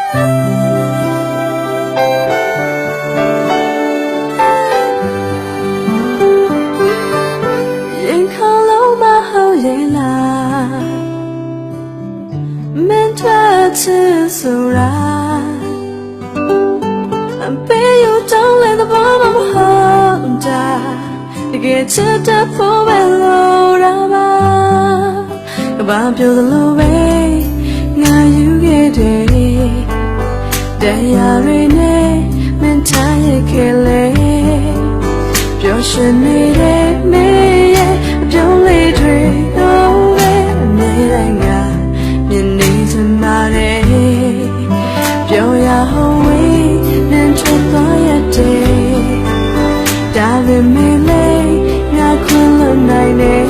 ရင်ခေါ်လုံးမဟုတ်ရဲ့လားမင်းထွက်ချစ်ဆိုတာအပေယူတောင်းလဲတဲ့ဘောမဟုတ်တာတကယ်ချစ်တဲ့ဖို့ပဲလို့ရပါဘာပြောသလိုပဲငါယူခဲ့တယ်တရားတွေနဲ့မင်းထားရခဲ့လေပျော်ရွှင်နေတဲ့မင်းရဲ့အပြုံးလေးတွေတော့ပဲအမြဲတမ်းကမြင်နေစမှာတယ်ပြောရဟောဝေးနဲ့ထွက်သွားရတဲ့ဒါပေမဲ့လည်းငါခွင့်လွှတ်နိုင်တယ်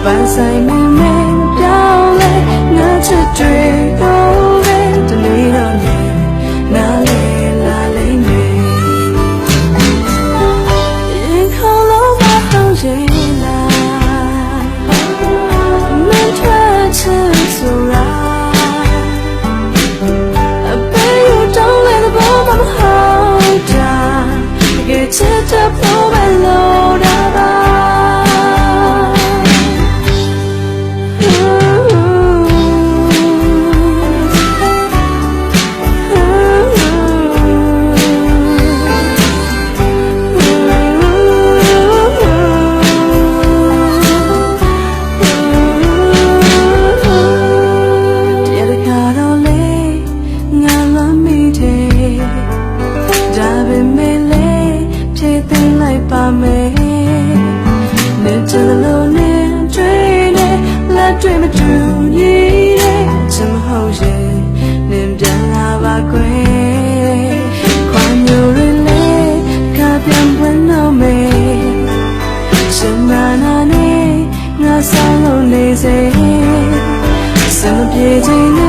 ဘာဆိုင်မင်းနဲ့ပြောင်းလဲငါချစ်တွေတော့ပဲတနေ့တော့နေနားလေလာလိမ့်မယ်ရင်ခေါ်လို့မဟုတ်ရဲ့လားမင်းထွက်ချစ်ဆိုတာအပေယူတောင်းလဲတဲ့ဘောမဟုတ်တာတကယ်ချစ်တဲ့ဖို့ပဲလို့တာပါပါမယ်နဲ့ချစ်လို့နဲ့တွေ့နဲ့လက်တွေ့မတူညီတဲ့ချစ်မဟုတ်ရဲ့နင်ပြန်လာပါခွေခွန်မျိုးရလေကပြန်ဝင်တော့မယ်ရှင်မနာနဲ့ငါဆောင်လို့နေစေစမပြေခြင်း